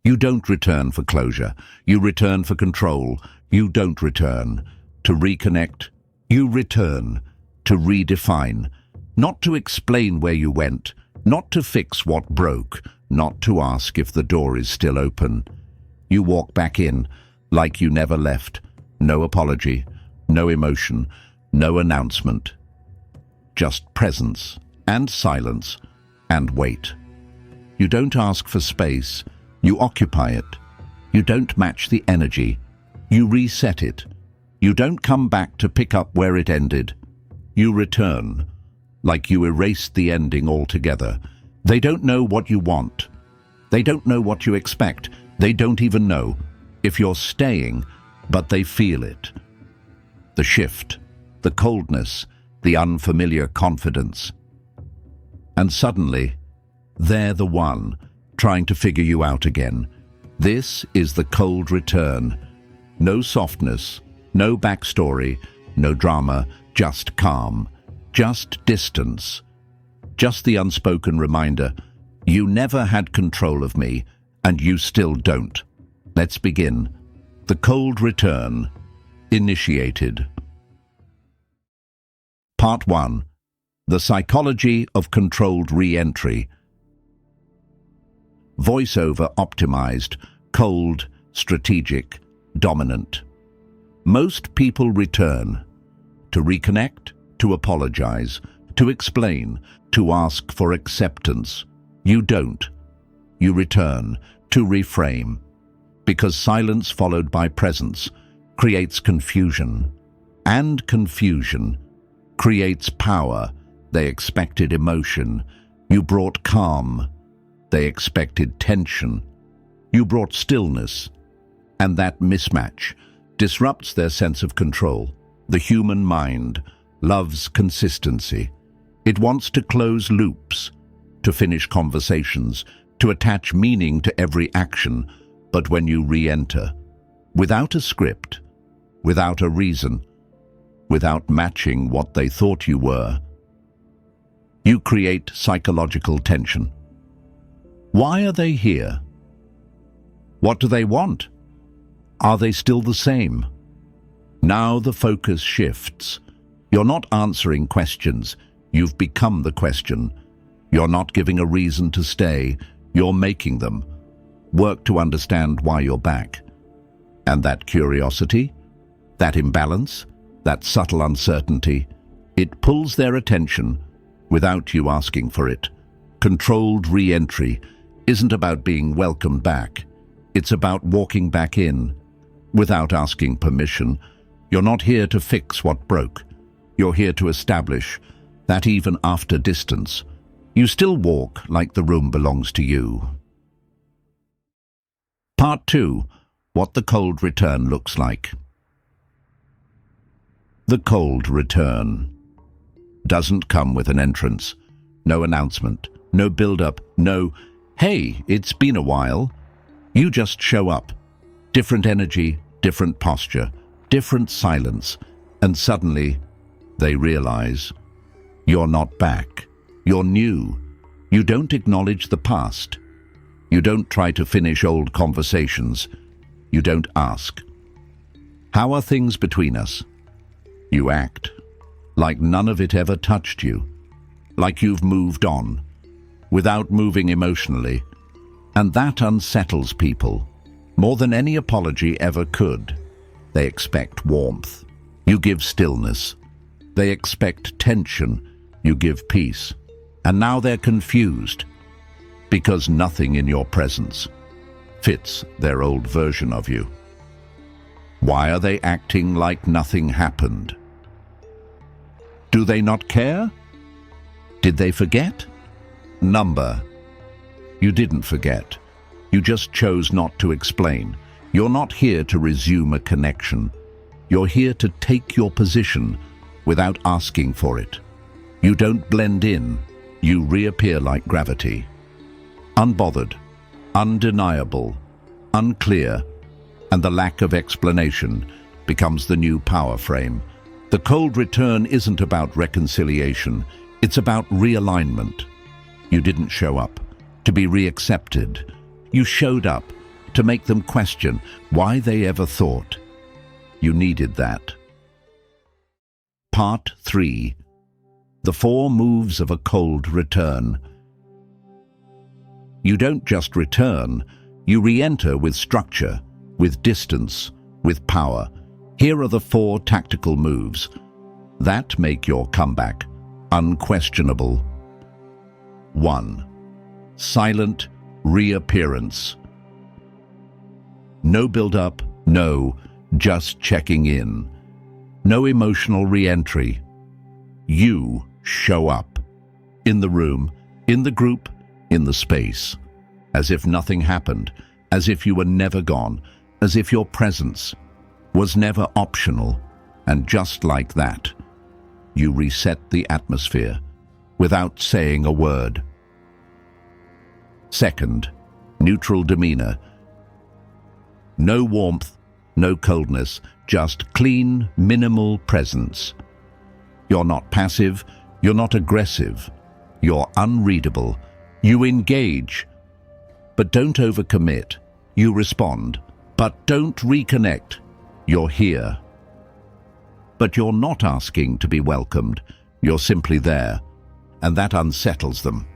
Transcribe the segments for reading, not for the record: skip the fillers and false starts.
You don't return for closure. You return for control. You don't return to reconnect. You return to redefine. Not to explain where you went, not to fix what broke, not to ask if the door is still open. You walk back in like you never left. No apology, no emotion, no announcement. Just presence and silence and wait. You don't ask for space, you occupy it. You don't match the energy, you reset it. You don't come back to pick up where it ended. You return, like you erased the ending altogether. They don't know what you want. They don't know what you expect. They don't even know if you're staying, but they feel it. The shift, the coldness, the unfamiliar confidence. And suddenly, they're the one trying to figure you out again. This is the cold return. No softness, no backstory, no drama, just calm, just distance, just the unspoken reminder, you never had control of me, and you still don't. Let's begin. The cold return, initiated. Part 1. The psychology of controlled re-entry. Voiceover optimized, cold, strategic, dominant. Most people return to reconnect, to apologize, to explain, to ask for acceptance. You don't. You return to reframe, because silence followed by presence creates confusion, and confusion creates power. They expected emotion. You brought calm. They expected tension. You brought stillness, and that mismatch disrupts their sense of control. The human mind loves consistency. It wants to close loops, to finish conversations, to attach meaning to every action. But when you re-enter, without a script, without a reason, without matching what they thought you were, you create psychological tension. Why are they here? What do they want? Are they still the same? Now the focus shifts. You're not answering questions. You've become the question. You're not giving a reason to stay. You're making them. Work to understand why you're back. And that curiosity, that imbalance, that subtle uncertainty, it pulls their attention without you asking for it. Controlled re-entry isn't about being welcomed back. It's about walking back in without asking permission. You're not here to fix what broke. You're here to establish that even after distance, you still walk like the room belongs to you. Part 2. What the cold return looks like. The cold return doesn't come with an entrance, no announcement, no build-up, no, hey, it's been a while. You just show up. Different energy, different posture, different silence, and suddenly they realize you're not back. You're new. You don't acknowledge the past. You don't try to finish old conversations. You don't ask, how are things between us? You act like none of it ever touched you, like you've moved on, without moving emotionally. And that unsettles people more than any apology ever could. They expect warmth. You give stillness. They expect tension. You give peace. And now they're confused because nothing in your presence fits their old version of you. Why are they acting like nothing happened? Do they not care? Did they forget? Number. You didn't forget. You just chose not to explain. You're not here to resume a connection. You're here to take your position without asking for it. You don't blend in. You reappear like gravity. Unbothered, undeniable, unclear, and the lack of explanation becomes the new power frame. The cold return isn't about reconciliation. It's about realignment. You didn't show up to be reaccepted. You showed up to make them question why they ever thought you needed that. Part 3. The 4 moves of a cold return. You don't just return, you re-enter with structure, with distance, with power. Here are the 4 tactical moves that make your comeback unquestionable. 1. Silent reappearance. No build-up, no, just checking in. No emotional re-entry. You show up. In the room, in the group, in the space. As if nothing happened, as if you were never gone, as if your presence was never optional. And just like that, you reset the atmosphere without saying a word. 2. Neutral demeanor. No warmth, no coldness, just clean, minimal presence. You're not passive, you're not aggressive, you're unreadable. You engage, but don't overcommit. You respond, but don't reconnect. You're here. But you're not asking to be welcomed, you're simply there, and that unsettles them.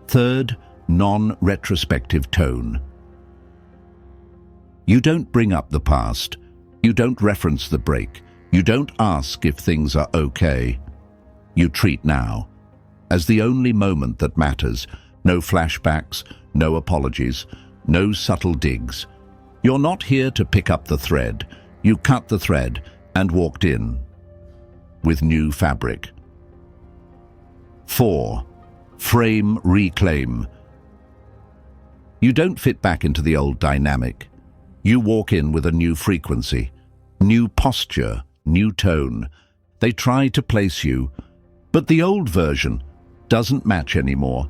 3. Non-retrospective tone. You don't bring up the past. You don't reference the break. You don't ask if things are okay. You treat now as the only moment that matters. No flashbacks, no apologies, no subtle digs. You're not here to pick up the thread. You cut the thread and walked in with new fabric. 4. Frame reclaim. You don't fit back into the old dynamic. You walk in with a new frequency, new posture, new tone. They try to place you, but the old version doesn't match anymore.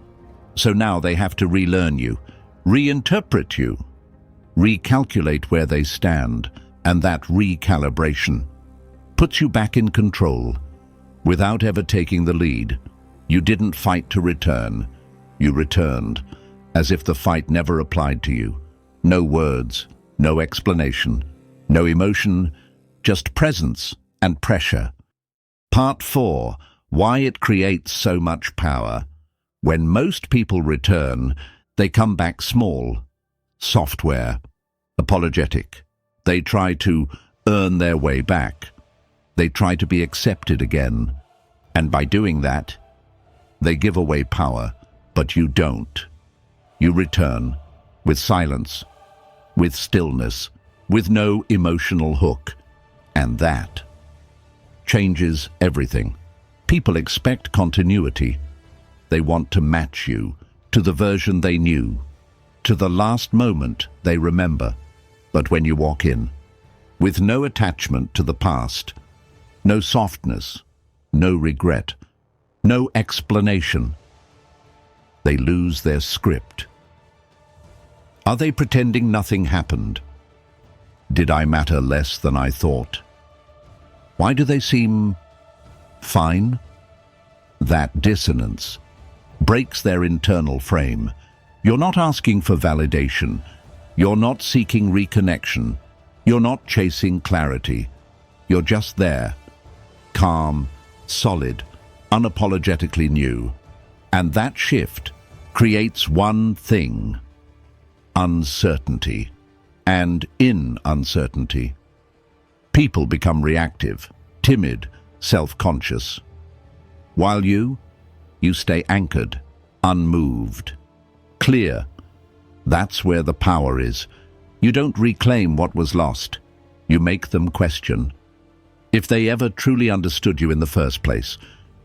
So now they have to relearn you, reinterpret you, recalculate where they stand, and that recalibration puts you back in control without ever taking the lead. You didn't fight to return. You returned as if the fight never applied to you. No words, no explanation, no emotion, just presence and pressure. Part 4. Why it creates so much power. When most people return, they come back small, software, apologetic. They try to earn their way back. They try to be accepted again. And by doing that, they give away power, but you don't. You return with silence, with stillness, with no emotional hook. And that changes everything. People expect continuity. They want to match you to the version they knew, to the last moment they remember. But when you walk in, with no attachment to the past, no softness, no regret, no explanation, they lose their script. Are they pretending nothing happened? Did I matter less than I thought? Why do they seem fine? That dissonance breaks their internal frame. You're not asking for validation. You're not seeking reconnection. You're not chasing clarity. You're just there, calm, solid, unapologetically new. And that shift creates one thing: uncertainty. And in uncertainty, people become reactive, timid, self-conscious. While you stay anchored, unmoved, clear. That's where the power is. You don't reclaim what was lost. You make them question. If they ever truly understood you in the first place,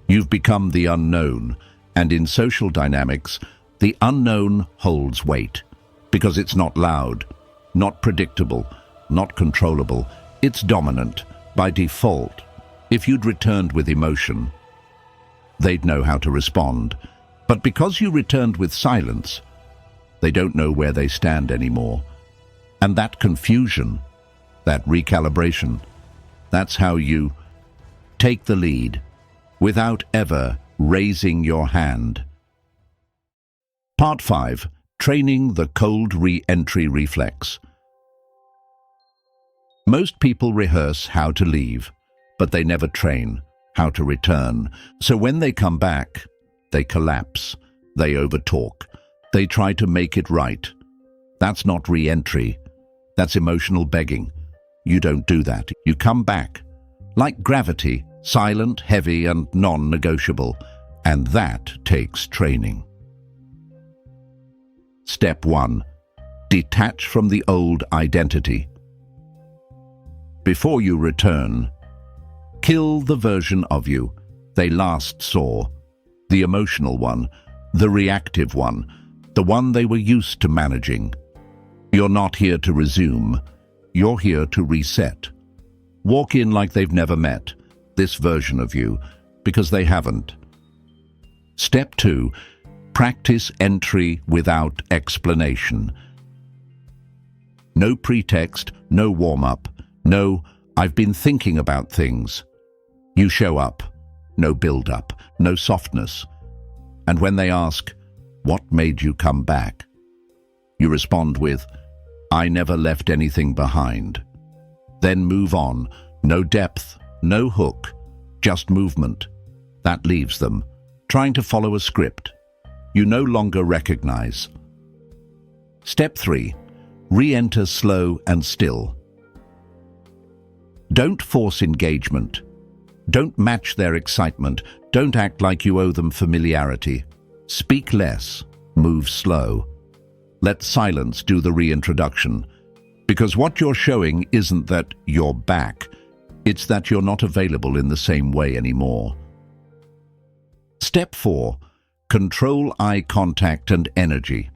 you've become the unknown. And in social dynamics, the unknown holds weight because it's not loud, not predictable, not controllable. It's dominant by default. If you'd returned with emotion, they'd know how to respond. But because you returned with silence, they don't know where they stand anymore. And that confusion, that recalibration, that's how you take the lead without ever raising your hand. Part 5. Training the cold re-entry reflex. Most people rehearse how to leave, but they never train how to return. So when they come back, they collapse, they overtalk, they try to make it right. That's not re-entry. That's emotional begging. You don't do that. You come back. Like gravity, silent, heavy, and non-negotiable. And that takes training. Step 1. Detach from the old identity. Before you return, kill the version of you they last saw, the emotional one, the reactive one, the one they were used to managing. You're not here to resume, you're here to reset. Walk in like they've never met this version of you, because they haven't. Step 2. Practice entry without explanation. No pretext, no warm-up, no, I've been thinking about things. You show up, no build-up, no softness. And when they ask, what made you come back? You respond with, I never left anything behind. Then move on, no depth, no hook, just movement. That leaves them, trying to follow a script you no longer recognize. Step 3. Re-enter slow and still. Don't force engagement. Don't match their excitement. Don't act like you owe them familiarity. Speak less. Move slow. Let silence do the reintroduction. Because what you're showing isn't that you're back. It's that you're not available in the same way anymore. Step 4. Control eye contact and energy.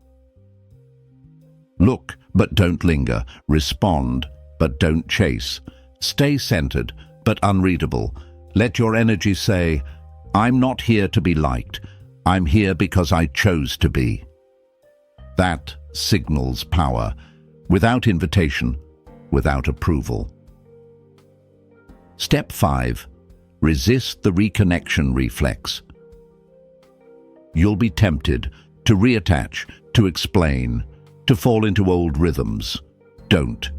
Look, but don't linger. Respond, but don't chase. Stay centered, but unreadable. Let your energy say, I'm not here to be liked. I'm here because I chose to be. That signals power, without invitation, without approval. Step 5. Resist the reconnection reflex. You'll be tempted to reattach, to explain, to fall into old rhythms. Don't.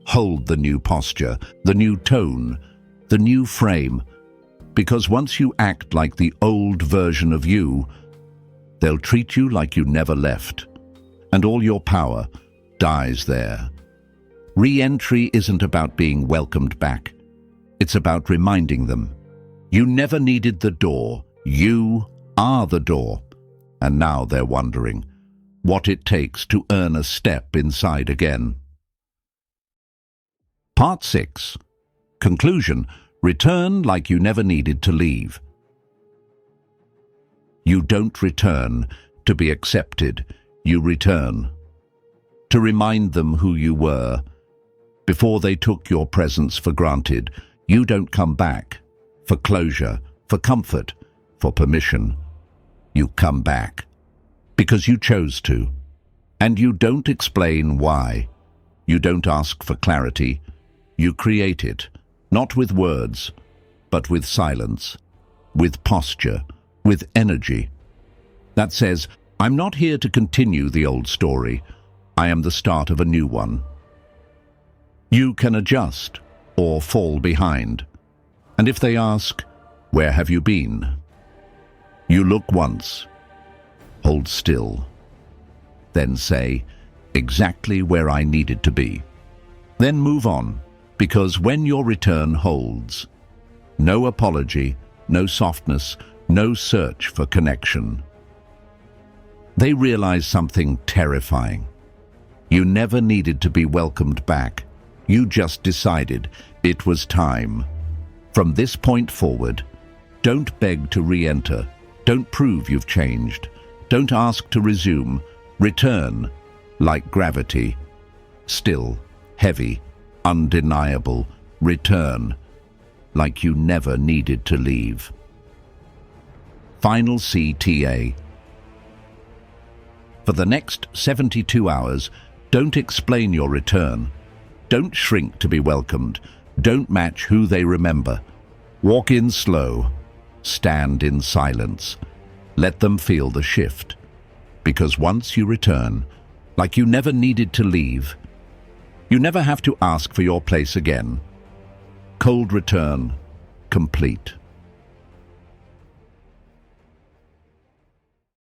Hold the new posture, the new tone, the new frame, because once you act like the old version of you, they'll treat you like you never left, and all your power dies there. Re-entry isn't about being welcomed back. It's about reminding them, you never needed the door, you are the door. And now they're wondering what it takes to earn a step inside again. Part 6. Conclusion. Return like you never needed to leave. You don't return to be accepted. You return to remind them who you were. Before they took your presence for granted, you don't come back for closure, for comfort, for permission. You come back because you chose to. And you don't explain why. You don't ask for clarity. You create it, not with words, but with silence, with posture, with energy. That says, I'm not here to continue the old story. I am the start of a new one. You can adjust or fall behind. And if they ask, where have you been? You look once, hold still, then say, exactly where I needed to be. Then move on, because when your return holds, no apology, no softness, no search for connection. They realize something terrifying. You never needed to be welcomed back. You just decided it was time. From this point forward, don't beg to re-enter. Don't prove you've changed. Don't ask to resume. Return, like gravity. Still, heavy, undeniable. Return, like you never needed to leave. Final CTA. For the next 72 hours, don't explain your return. Don't shrink to be welcomed. Don't match who they remember. Walk in slow. Stand in silence. Let them feel the shift. Because once you return, like you never needed to leave, you never have to ask for your place again. Cold return, complete.